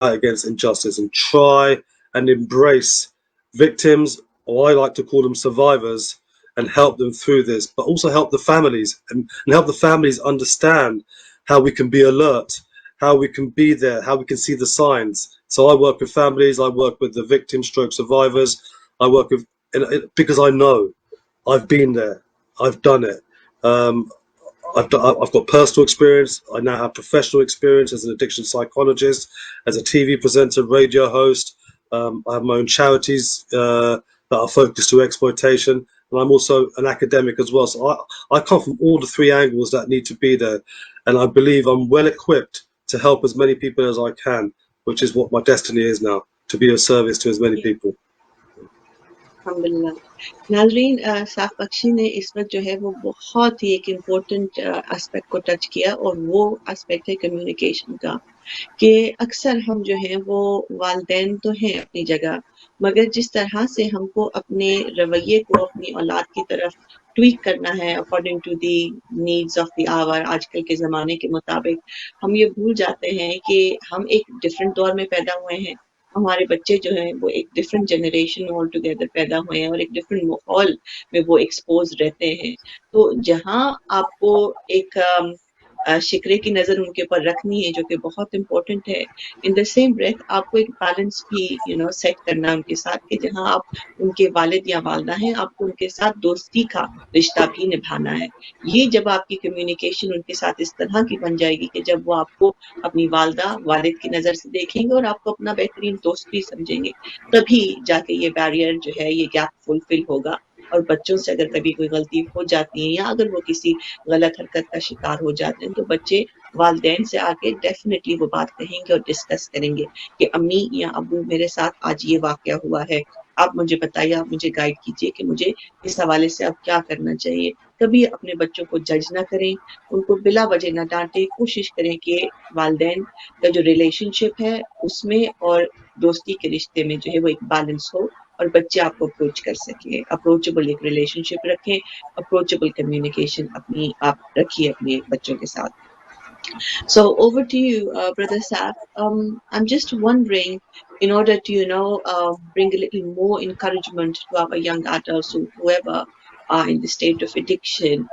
against injustice and try and embrace victims, or I like to call them survivors, and help them through this, but also help the families and help the families understand how we can be alert, how we can be there, how we can see the signs. So I work with families, I work with the victim stroke survivors, I work with, because I know, I've been there, I've done it. Um, I've got personal experience. I now have professional experience as an addiction psychologist, as a TV presenter, radio host. I have my own charities that are focused to exploitation, and I'm also an academic as well. So I come from all the three angles that need to be there, and I believe I'm well equipped to help as many people as I can, which is what my destiny is now, to be of service to as many people. अल्हम्दुलिल्लाह। नाज़रीन, साफ बख्शी ने इस वक्त जो है वो बहुत ही एक इम्पोर्टेंट एस्पेक्ट को टच किया, और वो एस्पेक्ट है कम्युनिकेशन का, कि अक्सर हम जो हैं वो वालिदैन तो हैं अपनी जगह, मगर जिस तरह से हमको अपने रवैये को अपनी औलाद की तरफ ट्वीक करना है according to the needs of the hour, आजकल के ज़माने के मुताबिक, हम ये भूल जाते हैं कि हम एक डिफरेंट दौर में पैदा हुए हैं। हमारे बच्चे जो हैं वो एक डिफरेंट जनरेशन ऑल टुगेदर पैदा हुए हैं और एक डिफरेंट माहौल में वो एक्सपोज रहते हैं। तो जहाँ आपको एक शिकरे की नज़र उनके ऊपर रखनी है, जो कि बहुत इम्पोर्टेंट है, इन द सेम ब्रेथ आपको एक बैलेंस भी सेट करना है उनके साथ, कि जहाँ आप उनके वालिद या वालदा हैं, आपको उनके साथ दोस्ती का रिश्ता भी निभाना है। ये जब आपकी कम्युनिकेशन उनके साथ इस तरह की बन जाएगी कि जब वो आपको अपनी वालदा वालिद की नज़र से देखेंगे और आपको अपना बेहतरीन दोस्त भी समझेंगे, तभी जाके ये बैरियर जो है, ये गैप फुलफिल होगा। और बच्चों से अगर कभी कोई गलती हो जाती है या अगर वो किसी गलत हरकत का शिकार हो जाते हैं, तो बच्चे वालिदैन से आके डेफिनेटली वो बात कहेंगे और डिस्कस करेंगे कि अम्मी या अब्बू, मेरे साथ आज ये वाकया हुआ है, आप मुझे बताइए, आप मुझे गाइड कीजिए कि मुझे इस हवाले से अब क्या करना चाहिए। कभी अपने बच्चों को जज ना करें, उनको बिला वजह ना डांटें। कोशिश करें कि वालिदैन का जो रिलेशनशिप है उसमें और दोस्ती के रिश्ते में जो है वो एक बैलेंस हो और बच्चे आपको अप्रोच कर सके। अप्रोचेबल एक रिलेशनशिप रखें, अप्रोचेबल कम्युनिकेशन अपनी आप रखिए अपने बच्चों के साथ। So over to you, Brother Saf. I'm just wondering, in order to bring a little more encouragement to our young adults or whoever are in the state of addiction,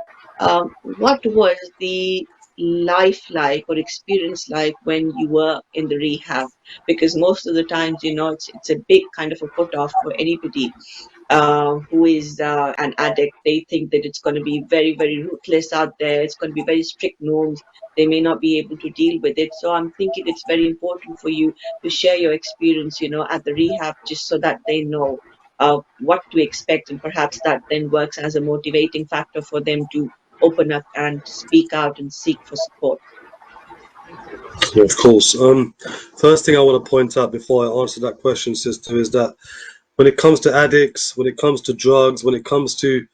what was the life like or experience like when you were in the rehab? Because most of the times, it's a big kind of a put off for anybody who is an addict. They think that it's going to be very, very ruthless out there. It's going to be very strict norms. They may not be able to deal with it. So I'm thinking it's very important for you to share your experience, at the rehab, just so that they know what to expect, and perhaps that then works as a motivating factor for them to open up and speak out and seek for support. Yeah, of course. First thing I want to point out before I answer that question, sister, is that when it comes to addicts, when it comes to drugs, when it comes to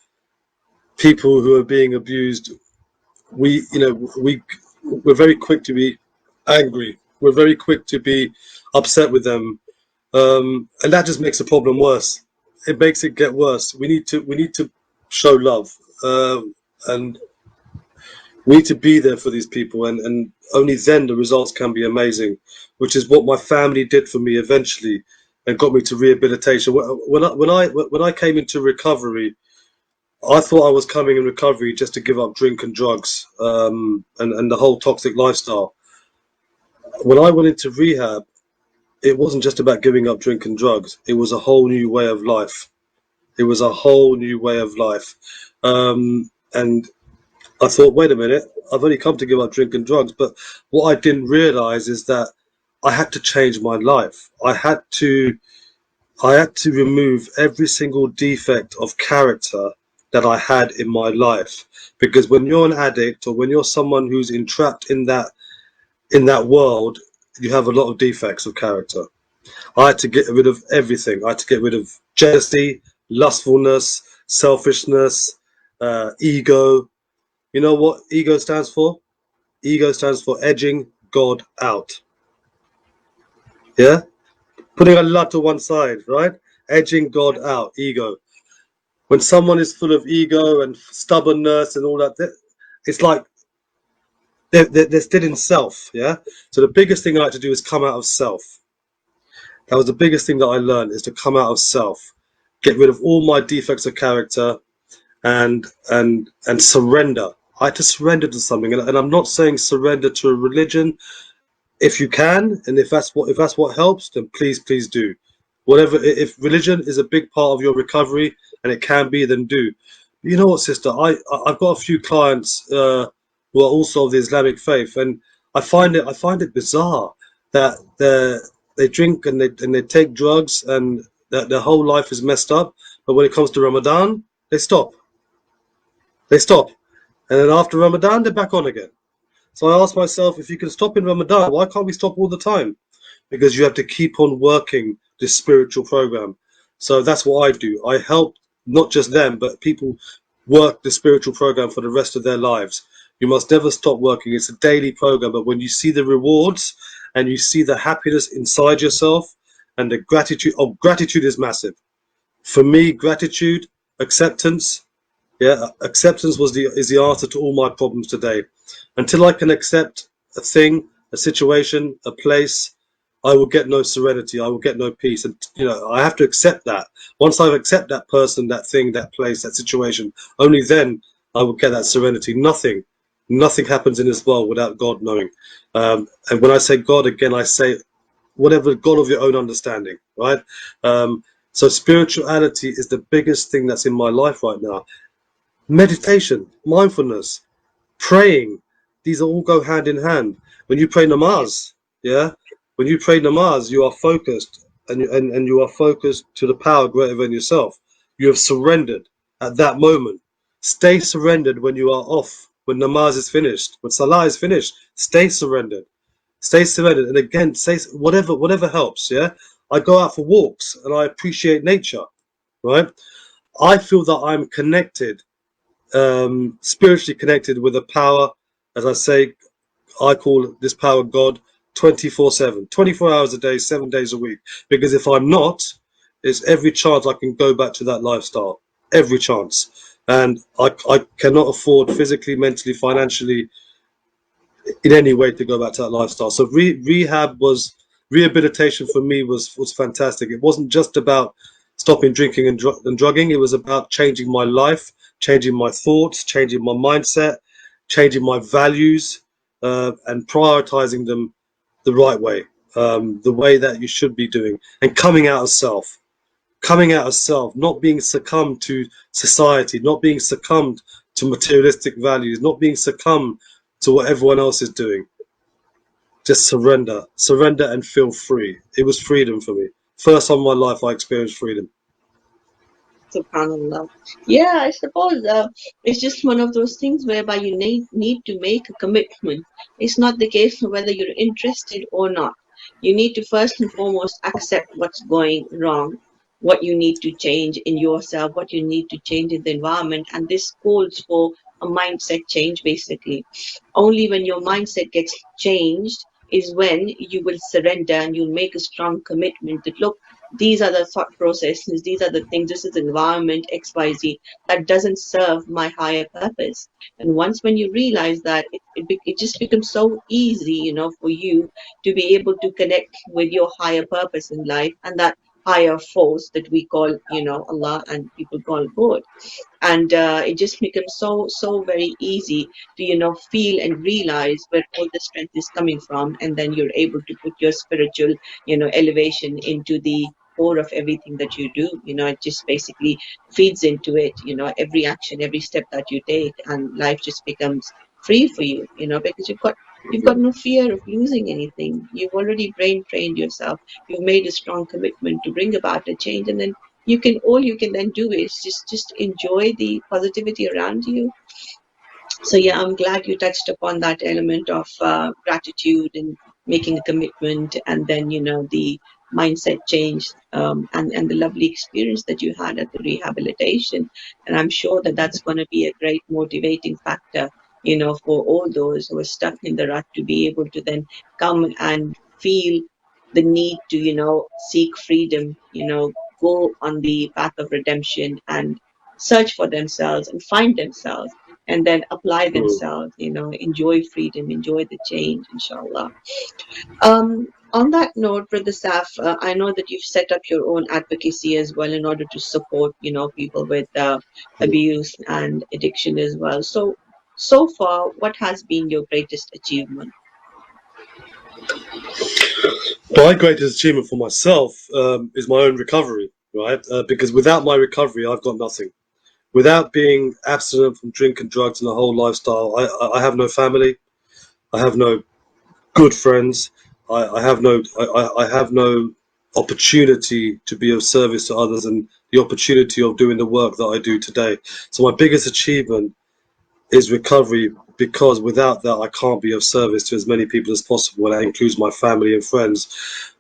people who are being abused, we're very quick to be angry. We're very quick to be upset with them, and that just makes the problem worse. It makes it get worse. We need to show love, and we need to be there for these people, and only then the results can be amazing, which is what my family did for me eventually and got me to rehabilitation. When I came into recovery, I thought I was coming in recovery just to give up drink and drugs, and the whole toxic lifestyle. When I went into rehab, it wasn't just about giving up drink and drugs. It was a whole new way of life. It was a whole new way of life. And I thought, wait a minute, I've only come to give up drink and drugs. But what I didn't realize is that I had to change my life. I had to remove every single defect of character that I had in my life. Because when you're an addict, or when you're someone who's entrapped in that world, you have a lot of defects of character. I had to get rid of everything. I had to get rid of jealousy, lustfulness, selfishness, ego. You know what ego stands for? Ego stands for edging God out. Yeah? Putting Allah to one side, right? Edging God out, ego. When someone is full of ego and stubbornness and all that, it's like they're still in self, yeah? So the biggest thing I like to do is come out of self. That was the biggest thing that I learned, is to come out of self, get rid of all my defects of character, and surrender. I had to surrender to something, and I'm not saying surrender to a religion. If you can, and if that's what helps, then please do. Whatever, if religion is a big part of your recovery and it can be, then do. You know what, sister? I've got a few clients who are also of the Islamic faith, and I find it bizarre that they drink and they take drugs and that their whole life is messed up, but when it comes to Ramadan, they stop. They stop, and then after Ramadan, they're back on again. So I asked myself, if you can stop in Ramadan, why can't we stop all the time? Because you have to keep on working this spiritual program. So that's what I do. I help not just them, but people work the spiritual program for the rest of their lives. You must never stop working. It's a daily program, but when you see the rewards and you see the happiness inside yourself and the gratitude is massive. For me, gratitude, acceptance, yeah, acceptance is the answer to all my problems today. Until I can accept a thing, a situation, a place, I will get no serenity. I will get no peace. And I have to accept that. Once I accept that person, that thing, that place, that situation, only then I will get that serenity. Nothing happens in this world without God knowing. And when I say God, again, I say whatever God of your own understanding, right? So spirituality is the biggest thing that's in my life right now. Meditation, mindfulness, praying, these all go hand in hand. When you pray namaz, yeah, when you pray namaz, you are focused, and you are focused to the power greater than yourself. You have surrendered at that moment. Stay surrendered when you are off, when namaz is finished, when salah is finished. Stay surrendered. Stay surrendered. And again, say whatever helps, yeah. I go out for walks and I appreciate nature, right? I feel that I'm connected, spiritually connected with a power, as I say, I call this power God, 24/7, 24 hours a day, 7 days a week. Because if I'm not, there's every chance I can go back to that lifestyle. Every chance. And I cannot afford physically, mentally, financially, in any way to go back to that lifestyle. So rehabilitation for me was fantastic. It wasn't just about stopping drinking and drugging. It was about changing my life, changing my thoughts, changing my mindset, changing my values, and prioritizing them the right way, the way that you should be doing, and coming out of self, not being succumbed to society, not being succumbed to materialistic values, not being succumbed to what everyone else is doing. Just surrender and feel free. It was freedom for me. First time in my life I experienced freedom. Subhanallah. Yeah, I suppose it's just one of those things whereby you need to make a commitment. It's not the case of whether you're interested or not. You need to first and foremost accept what's going wrong, what you need to change in yourself, what you need to change in the environment. And this calls for a mindset change, basically. Only when your mindset gets changed is when you will surrender and you'll make a strong commitment that, look, these are the thought processes, these are the things, this is the environment, XYZ, that doesn't serve my higher purpose. And once when you realize that, it just becomes so easy, for you to be able to connect with your higher purpose in life and that higher force that we call, Allah and people call God. And it just becomes so very easy to feel and realize where all the strength is coming from, and then you're able to put your spiritual elevation into the core of everything that you do. It just basically feeds into it, every action, every step that you take, and life just becomes free for you, because you've got no fear of losing anything. You've already brain trained yourself. You've made a strong commitment to bring about a change, and then you can then do is just enjoy the positivity around you. So yeah, I'm glad you touched upon that element of gratitude and making a commitment, and then the mindset change, and the lovely experience that you had at the rehabilitation. And I'm sure that that's going to be a great motivating factor, for all those who are stuck in the rut, to be able to then come and feel the need to seek freedom, go on the path of redemption and search for themselves and find themselves, and then apply Mm. themselves, enjoy freedom, enjoy the change, inshallah. Um, On that note, Brother Saf, I know that you've set up your own advocacy as well in order to support, people with abuse and addiction as well. So far, what has been your greatest achievement? My greatest achievement for myself is my own recovery, right? Because without my recovery, I've got nothing. Without being abstinent from drink and drugs and the whole lifestyle, I have no family. I have no good friends. I have no opportunity to be of service to others and the opportunity of doing the work that I do today. So my biggest achievement is recovery, because without that I can't be of service to as many people as possible, and that includes my family and friends.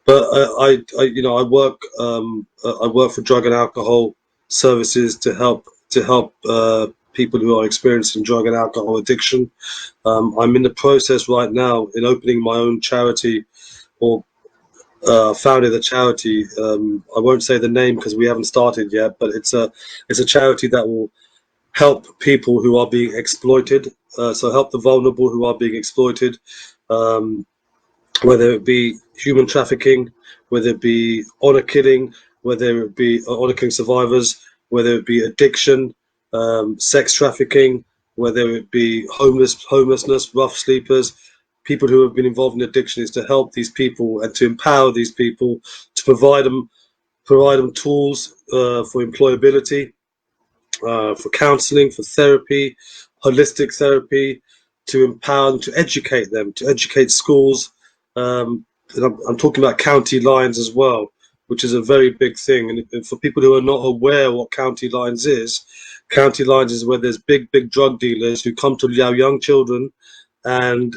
But I work for drug and alcohol services to help people who are experiencing drug and alcohol addiction. I'm in the process right now in opening my own charity, or founded a charity. I won't say the name because we haven't started yet, but it's a charity that will help people who are being exploited. So help the vulnerable who are being exploited, um, whether it be human trafficking, whether it be honor killing, whether it be honor killing survivors, whether it be addiction, sex trafficking, whether it be homelessness, rough sleepers, people who have been involved in addiction, is to help these people and to empower these people, to provide them tools for employability, for counseling, for therapy, holistic therapy, to empower them, to educate schools. And I'm talking about county lines as well, which is a very big thing. And for people who are not aware what county lines is where there's big drug dealers who come to our young children and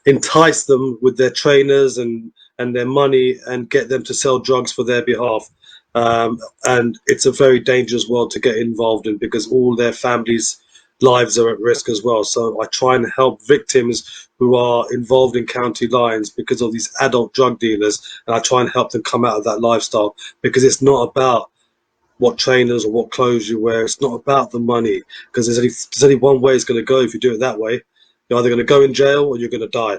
entice them with their trainers and their money and get them to sell drugs for their behalf. And it's a very dangerous world to get involved in, because all their families' lives are at risk as well. So I try and help victims who are involved in county lines because of these adult drug dealers, and I try and help them come out of that lifestyle, because it's not about what trainers or what clothes you wear. It's not about the money, because there's only one way it's going to go. If you do it that way, you're either going to go in jail or you're going to die.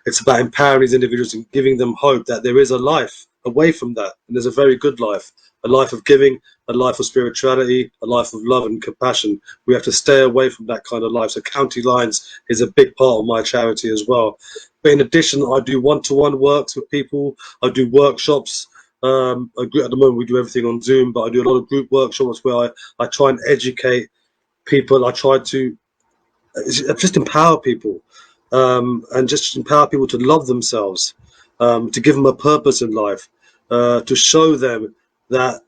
It's about empowering these individuals and giving them hope that there is a life away from that, and there's a very good life, a life of giving, a life of spirituality, a life of love and compassion. We have to stay away from that kind of life. So County Lines is a big part of my charity as well. But in addition, I do one-to-one works with people. I do workshops. At the moment, we do everything on Zoom, but I do a lot of group workshops where I try and educate people. I try to just empower people, and just empower people to love themselves, to give them a purpose in life, to show them that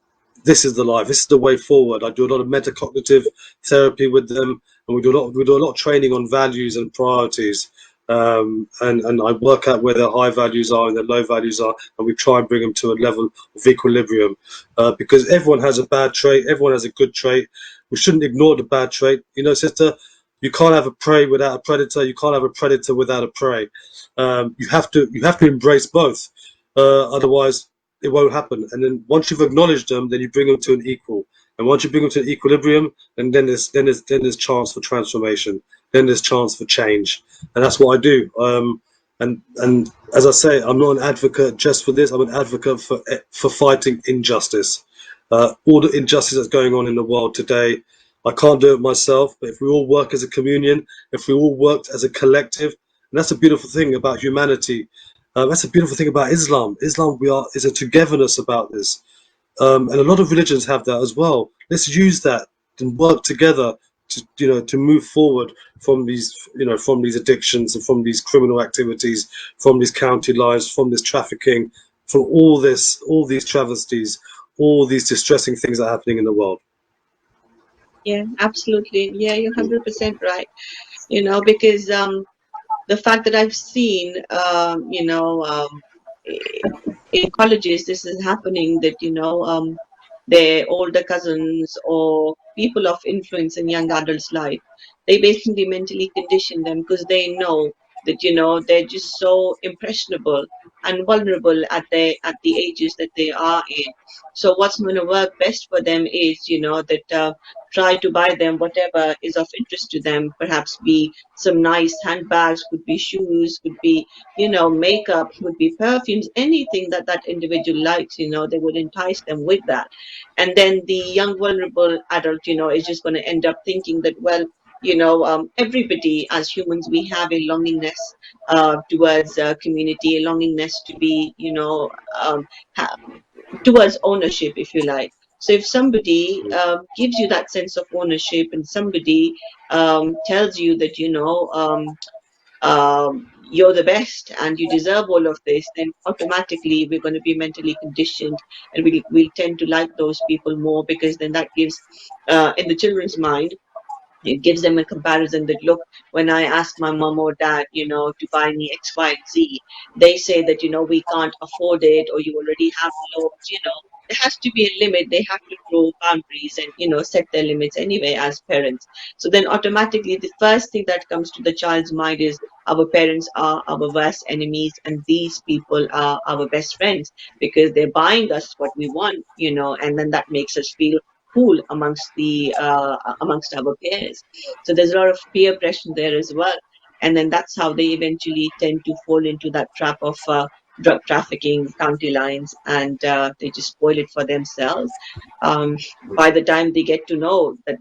this is the life, this is the way forward. I do a lot of metacognitive therapy with them, and we do a lot of training on values and priorities. And I work out where their high values are and their low values are, and we try and bring them to a level of equilibrium, because everyone has a bad trait, everyone has a good trait. We shouldn't ignore the bad trait. You know, sister, you can't have a prey without a predator. You can't have a predator without a prey. You have to embrace both. Otherwise, it won't happen. And then once you've acknowledged them, then you bring them to an equal. And once you bring them to an equilibrium, and then there's chance for transformation. Then there's chance for change, and that's what I do. And as I say, I'm not an advocate just for this. I'm an advocate for fighting injustice, all the injustice that's going on in the world today. I can't do it myself, but if we all work as a communion, if we all worked as a collective, and that's a beautiful thing about humanity. That's a beautiful thing about Islam. Islam, is a togetherness about this, and a lot of religions have that as well. Let's use that and work together to move forward from these addictions and from these criminal activities, from these county lines, from this trafficking, from all these travesties, all these distressing things that are happening in the world. Yeah, absolutely. Yeah, you're 100% right. Because the fact that I've seen, in colleges, this is happening, that, their older cousins or people of influence in young adults' life, they basically mentally condition them because they know that, they're just so impressionable and vulnerable at the ages that they are in. So what's going to work best for them is, that try to buy them whatever is of interest to them. Perhaps be some nice handbags, could be shoes, could be, makeup, could be perfumes, anything that that individual likes. They would entice them with that. And then the young vulnerable adult, is just going to end up thinking that, well, everybody as humans, we have a longingness towards community, a longingness to be, ha- towards ownership, if you like. So if somebody gives you that sense of ownership, and somebody tells you that, you're the best and you deserve all of this, then automatically we're going to be mentally conditioned, and we'll tend to like those people more, because then that gives, in the children's mind, it gives them a comparison that, look, when I ask my mom or dad, to buy me X, Y, and Z, they say that, we can't afford it, or you already have loans. There has to be a limit. They have to draw boundaries and, set their limits anyway as parents. So then automatically the first thing that comes to the child's mind is, our parents are our worst enemies and these people are our best friends, because they're buying us what we want, and then that makes us feel cool amongst our peers. So there's a lot of peer pressure there as well, and then that's how they eventually tend to fall into that trap of drug trafficking, county lines, and they just spoil it for themselves. By the time they get to know that,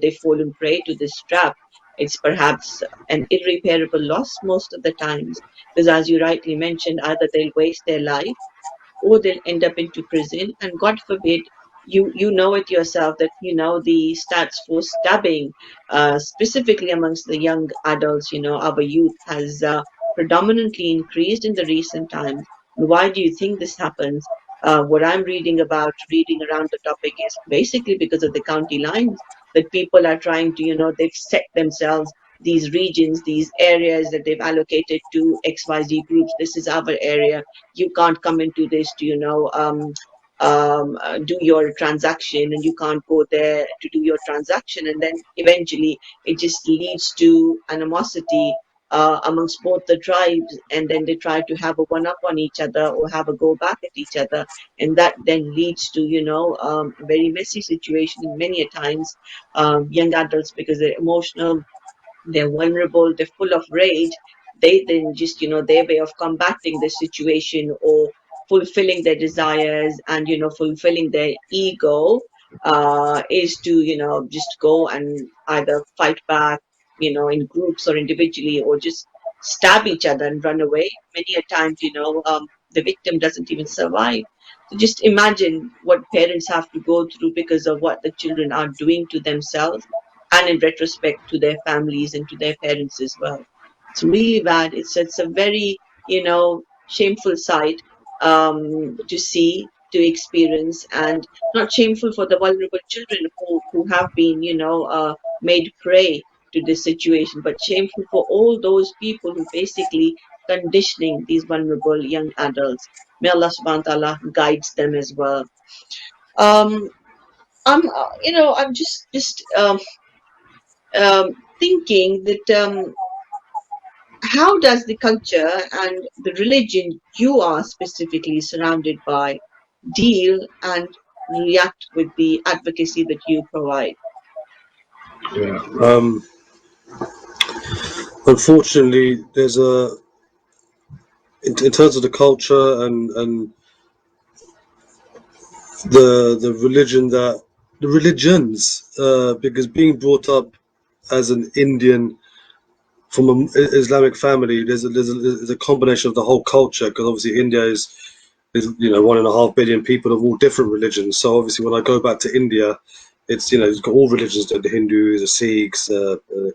they've fallen prey to this trap, it's perhaps an irreparable loss most of the times, because as you rightly mentioned, either they'll waste their life, or they'll end up into prison. And God forbid, you know it yourself that, the stats for stabbing, specifically amongst the young adults, our youth, has predominantly increased in the recent times. Why do you think this happens? What I'm reading around the topic, is basically because of the county lines, that people are trying to, they've set themselves these regions, these areas that they've allocated to XYZ groups. This is our area. You can't come into this to, do your transaction, and you can't go there to do your transaction. And then eventually it just leads to animosity amongst both the tribes, and then they try to have a one up on each other, or have a go back at each other, and that then leads to, a very messy situation in many a times. Young adults, because they're emotional, they're vulnerable, they're full of rage, they then just, their way of combating the situation, or fulfilling their desires, and, fulfilling their ego, is to, just go and either fight back, in groups or individually, or just stab each other and run away. Many a times, the victim doesn't even survive. So just imagine what parents have to go through because of what the children are doing to themselves, and in retrospect to their families and to their parents as well. It's really bad. It's a very, shameful sight, to see, to experience, and not shameful for the vulnerable children who have been, made prey to this situation, but shameful for all those people who basically conditioning these vulnerable young adults. May Allah subhanahu wa ta'ala guides them as well. Um, I'm just thinking that, how does the culture and the religion you are specifically surrounded by deal and react with the advocacy that you provide? Yeah. Unfortunately, there's in terms of the culture and the religions, because being brought up as an Indian from an Islamic family, there's a combination of the whole culture, because obviously India is 1.5 billion people of all different religions. So obviously when I go back to India, it's got all religions, the Hindus, the Sikhs,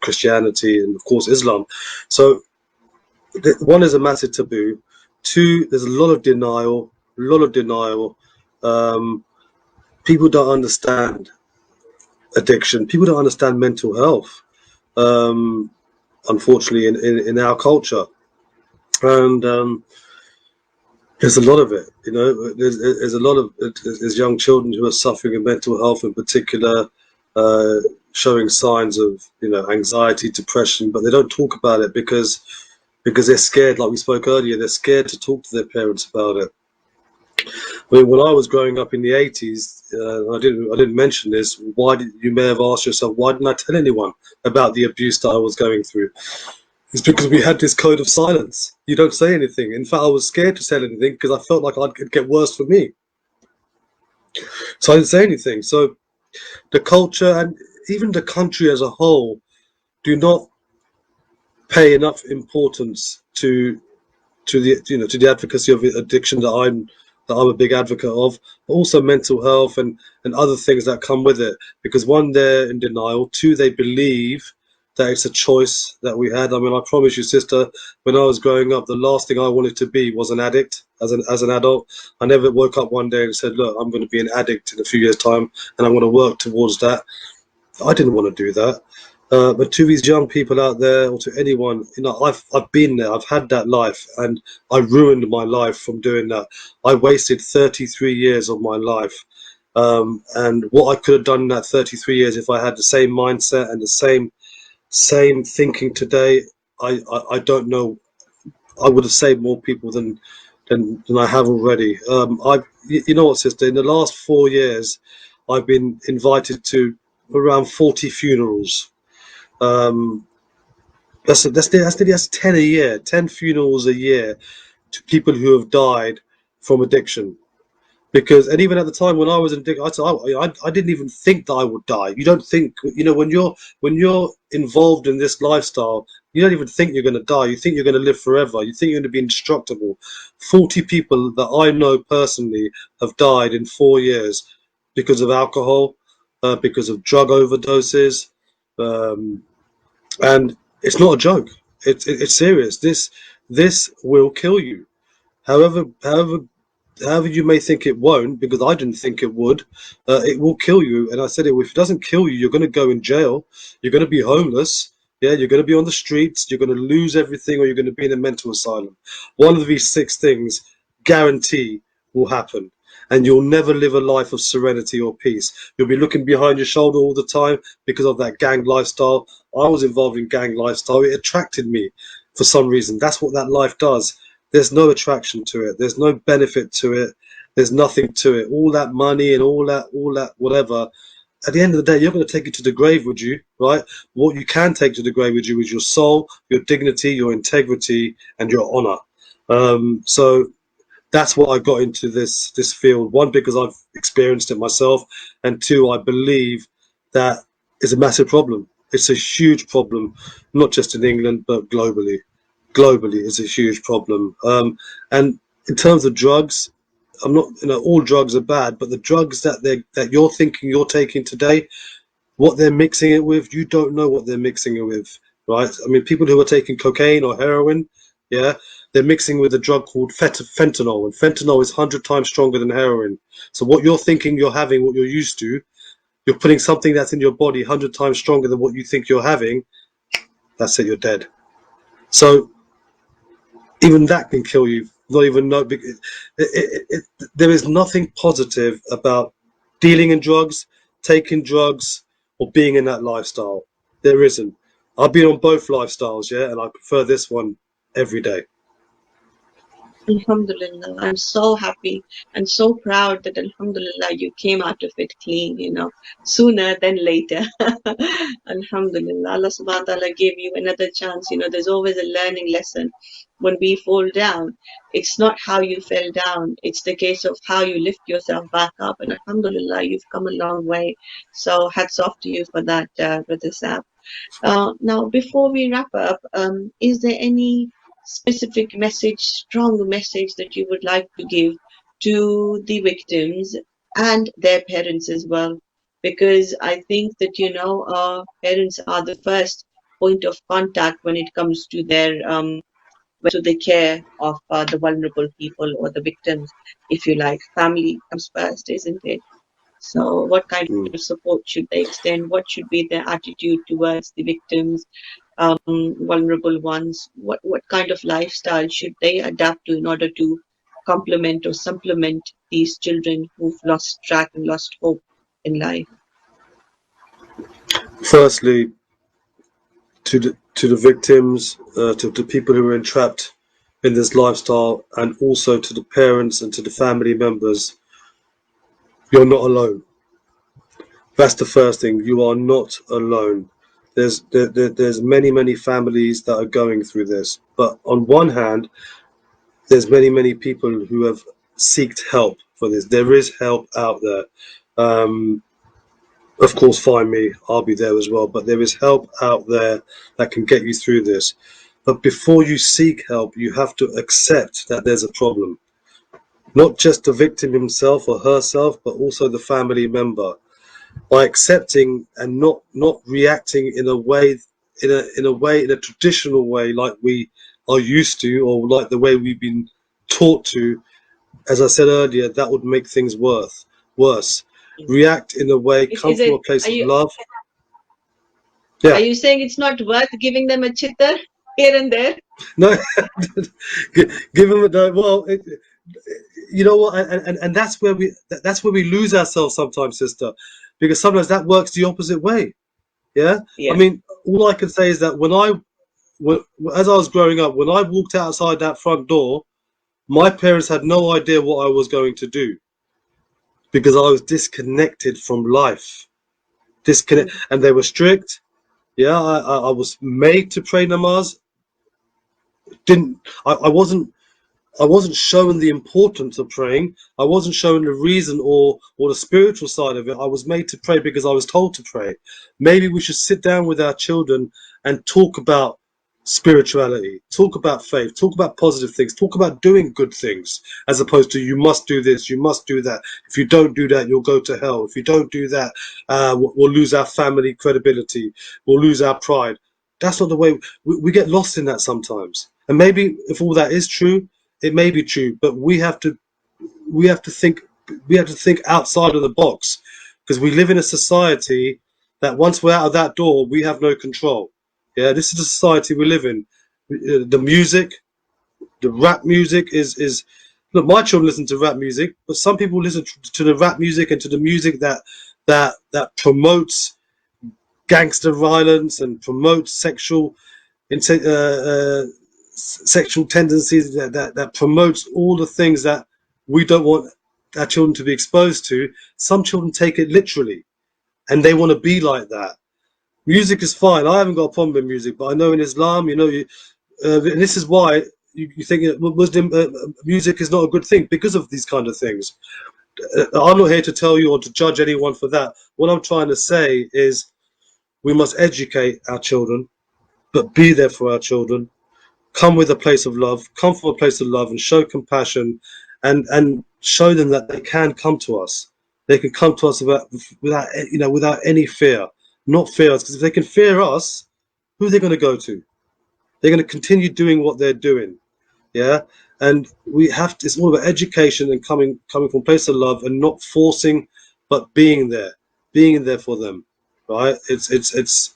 Christianity, and of course Islam. So one is a massive taboo. Two, there's a lot of denial. Um, People don't understand addiction. People don't understand mental health. Um, Unfortunately, in our culture, and there's a lot of it. There's a lot of there's young children who are suffering of mental health, in particular, showing signs of anxiety, depression, but they don't talk about it because because they're scared, like we spoke earlier, they're scared to talk to their parents about it. I mean, when I was growing up in the 80s, I didn't mention this. You may have asked yourself, why didn't I tell anyone about the abuse that I was going through? It's because we had this code of silence. You don't say anything. In fact, I was scared to say anything because I felt like it'd get worse for me. So I didn't say anything. So the culture and even the country as a whole do not pay enough importance to the to the advocacy of addiction that I'm a big advocate of, but also mental health and other things that come with it. Because one, they're in denial. Two, they believe that it's a choice that we had. I mean, I promise you, sister, when I was growing up, the last thing I wanted to be was an addict as an adult. I never woke up one day and said, look, I'm going to be an addict in a few years' time and I'm going to work towards that. I didn't want to do that. But to these young people out there, or to anyone, I've been there. I've had that life, and I ruined my life from doing that. I wasted 33 years of my life, and what I could have done in that 33 years if I had the same mindset and the same thinking today, I don't know. I would have saved more people than I have already. You know what, sister? In the last 4 years, I've been invited to around 40 funerals. Um, that's 10 a year, 10 funerals a year to people who have died from addiction. Because and even at the time when I was in addiction, I didn't even think that I would die. You don't think, when you're involved in this lifestyle, you don't even think you're going to die. You think you're going to live forever. You think you're going to be indestructible. 40 people that I know personally have died in 4 years because of alcohol, because of drug overdoses, um, and it's not a joke. It's serious. This will kill you. However, however you may think it won't, because I didn't think it would, it will kill you. And I said, if it doesn't kill you, you're going to go in jail. You're going to be homeless. Yeah, you're going to be on the streets. You're going to lose everything, or you're going to be in a mental asylum. One of these six things, guarantee, will happen. And you'll never live a life of serenity or peace. You'll be looking behind your shoulder all the time because of that gang lifestyle. I was involved in gang lifestyle. It attracted me for some reason. That's what that life does. There's no attraction to it. There's no benefit to it. There's nothing to it. All that money and all that whatever. At the end of the day, you're going to take it to the grave with you, right? What you can take to the grave with you is your soul, your dignity, your integrity, and your honor. So that's what I got into this field. One, because I've experienced it myself, and two, I believe that is a massive problem. It's a huge problem, not just in England but globally. Globally, it's a huge problem. And in terms of drugs, I'm not, all drugs are bad, but the drugs that you're thinking you're taking today, what they're mixing it with, you don't know what they're mixing it with, right? I mean, people who are taking cocaine or heroin, yeah, they're mixing with a drug called fentanyl, and fentanyl is 100 times stronger than heroin. So what you're thinking you're having, what you're used to, you're putting something that's in your body 100 times stronger than what you think you're having. That's it, you're dead. So even that can kill you. Not even know. There is nothing positive about dealing in drugs, taking drugs, or being in that lifestyle. There isn't. I've been on both lifestyles, yeah, and I prefer this one every day. Alhamdulillah, I'm so happy and so proud that Alhamdulillah you came out of it clean, sooner than later. Alhamdulillah, Allah subhanahu wa ta'ala gave you another chance. There's always a learning lesson when we fall down. It's not how you fell down, it's the case of how you lift yourself back up. And Alhamdulillah, you've come a long way. So hats off to you for that, Brother Saf. Now, before we wrap up, is there any specific message, strong message that you would like to give to the victims and their parents as well? Because I think that, parents are the first point of contact when it comes to to the care of the vulnerable people or the victims, if you like. Family comes first, isn't it? So what kind Mm. of support should they extend? What should be their attitude towards the victims, vulnerable ones? What kind of lifestyle should they adapt to in order to complement or supplement these children who've lost track and lost hope in life? Firstly, to the victims, to the people who are entrapped in this lifestyle, and also to the parents and to the family members. You're not alone. That's the first thing. You are not alone. There's many families that are going through this, but on one hand, there's many people who have sought help for this. There is help out there. Of course, find me. I'll be there as well. But there is help out there that can get you through this. But before you seek help, you have to accept that there's a problem. Not just the victim himself or herself, but also the family member. By accepting and not reacting in a way, in a traditional way, like we are used to, or like the way we've been taught to, as I said earlier, that would make things worse. React in a way, come from a place of love. Yeah. Are you saying it's not worth giving them a chittar here and there? No, give them a well. You know what, and that's where we lose ourselves sometimes, sister, because sometimes that works the opposite way. Yeah? I mean, all I can say is that as I was growing up, when I walked outside that front door, my parents had no idea what I was going to do, because I was disconnected from life, and they were strict. Yeah, I was made to pray namaz. I wasn't shown the importance of praying. I wasn't shown the reason or the spiritual side of it. I was made to pray because I was told to pray. Maybe we should sit down with our children and talk about spirituality, talk about faith, talk about positive things, talk about doing good things, as opposed to you must do this, you must do that. If you don't do that, you'll go to hell. If you don't do that, we'll lose our family credibility. We'll lose our pride. That's not the way. We get lost in that sometimes. And maybe if all that is true, it may be true, but we have to think outside of the box, because we live in a society that once we're out of that door, we have no control. Yeah, this is the society we live in. The music, the rap music is look, my children listen to rap music, but some people listen to the rap music and to the music that promotes gangster violence and promotes sexual tendencies, that promotes all the things that we don't want our children to be exposed to. Some children take it literally, and they want to be like that. Music is fine. I haven't got a problem with music, but I know in Islam, and this is why you think Muslim music is not a good thing, because of these kind of things. I'm not here to tell you or to judge anyone for that. What I'm trying to say is we must educate our children, but be there for our children. Come with a place of love, come from a place of love, and show compassion, and show them that they can come to us. They can come to us without any fear. Not fear us, because if they can fear us, who are they going to go to? They're going to continue doing what they're doing. Yeah, and we have to. It's all about education and coming from a place of love, and not forcing, but being there for them. Right? It's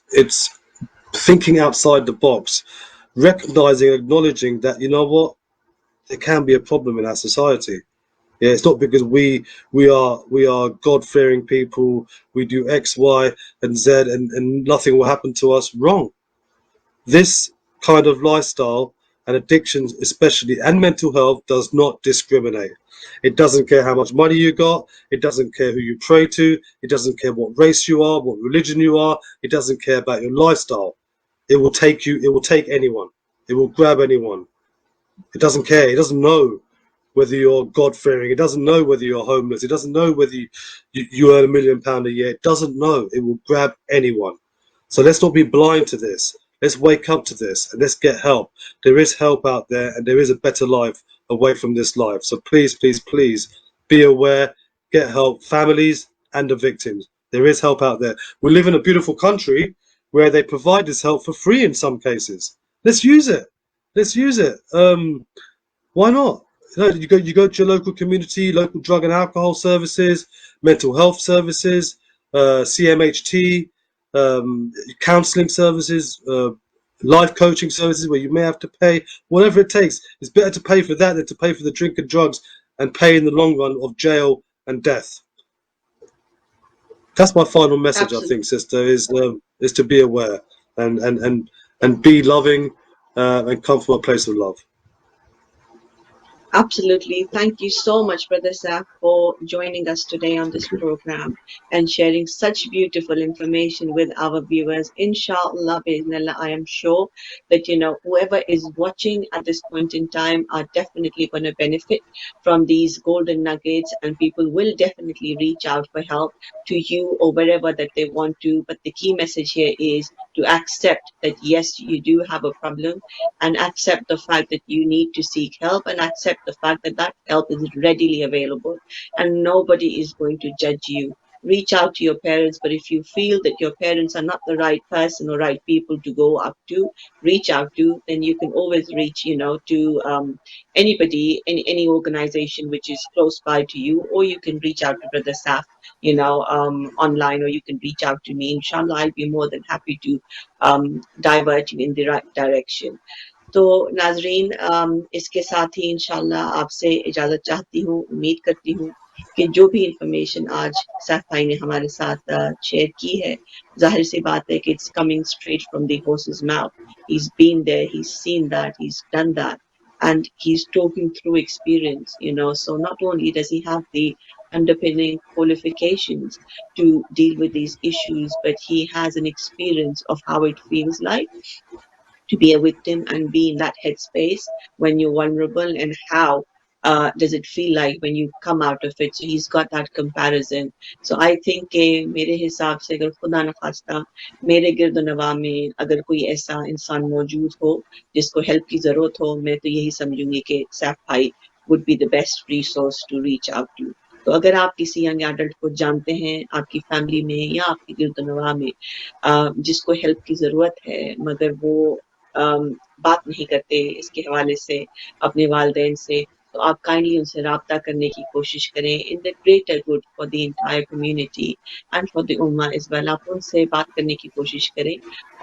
thinking outside the box, recognizing, acknowledging that, you know what, there can be a problem in our society. Yeah, it's not because we are God-fearing people, we do X, Y, and Z, and nothing will happen to us. Wrong. This kind of lifestyle and addictions, especially, and mental health, does not discriminate. It doesn't care how much money you got. It doesn't care who you pray to. It doesn't care what race you are, what religion you are. It doesn't care about your lifestyle. It will take you. It will take anyone. It will grab anyone. It doesn't care. It doesn't know whether you're God-fearing. It doesn't know whether you're homeless. It doesn't know whether you earn £1 million a year. It doesn't know. It will grab anyone. So let's not be blind to this. Let's wake up to this and let's get help. There is help out there, and there is a better life away from this life. So please, please, please be aware, get help, families and the victims. There is help out there. We live in a beautiful country where they provide this help for free in some cases. Let's use it. Let's use it. Why not? You go to your local community, local drug and alcohol services, mental health services, CMHT, counseling services, life coaching services where you may have to pay. Whatever it takes, it's better to pay for that than to pay for the drink and drugs and pay in the long run of jail and death. That's my final message. Absolutely. I think, sister, is to be aware and and be loving and come from a place of love. Absolutely. Thank you so much, Brother Saf, for joining us today on this program and sharing such beautiful information with our viewers. Inshallah, Bismillah, I am sure that, whoever is watching at this point in time are definitely going to benefit from these golden nuggets, and people will definitely reach out for help to you or wherever that they want to. But the key message here is to accept that, yes, you do have a problem, and accept the fact that you need to seek help, and accept the fact that that help is readily available and nobody is going to judge you. Reach out to your parents, but if you feel that your parents are not the right person or right people to go up to, reach out to, then you can always reach, to anybody, any organization which is close by to you, or you can reach out to Brother Saf, online, or you can reach out to me. Inshallah, I'll be more than happy to divert you in the right direction. तो नाजरीन, इसके साथ ही इंशाल्लाह आपसे इजाज़त चाहती हूँ। उम्मीद करती हूँ कि जो भी इंफॉर्मेशन आज सैफ भाई ने हमारे साथ शेयर की है, जाहिर सी बात है कि it's coming straight from the horses mouth. He's been there, he's seen that, he's done that, and he's talking through experience. So not only does he have the underpinning qualifications to deal with these issues, but he has an experience of how it feels like to be a victim and be in that headspace when you're vulnerable, and how does it feel like when you come out of it. So he's got that comparison. So I think के मेरे हिसाब से अगर खुदा न खास्ता मेरे गिर्द नवा में अगर कोई ऐसा इंसान मौजूद हो जिसको हेल्प की जरूरत हो, मैं तो यही समझूंगी कि सैफ भाई would be the best resource to reach out to. तो अगर आप किसी यंग एडल्ट को जानते हैं आपकी फैमिली में या आपकी गिर्द नवा में जिसको हेल्प की जरूरत है, मगर वो बात नहीं करते इसके हवाले से अपने वालिदैन से, तो आप काइंडली उनसे राब्ता करने की कोशिश करें in the greater good for the entire community and for the उम्मा एज वेल. आप उनसे बात करने की कोशिश करें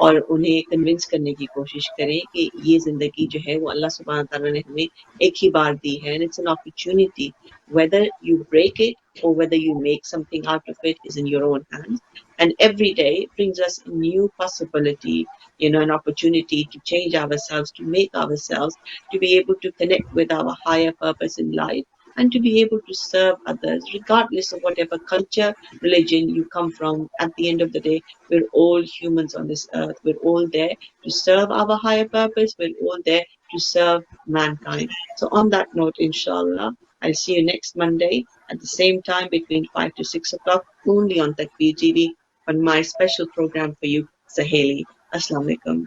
और उन्हें कन्विंस करने की कोशिश करें कि ये जिंदगी जो है वो अल्लाह सुब्हान तआला ने हमें एक ही बार दी है, and it's an opportunity. Whether you break it or whether you make something out of it is in your own hands. And every day brings us a new possibility, an opportunity to change ourselves, to make ourselves, to be able to connect with our higher purpose in life, and to be able to serve others, regardless of whatever culture, religion you come from. At the end of the day, we're all humans on this earth. We're all there to serve our higher purpose. We're all there to serve mankind. So on that note, inshallah, I'll see you next Monday at the same time between 5 to 6 o'clock, only on Takbir TV, on my special program for you, Saheli. Assalamu alaikum.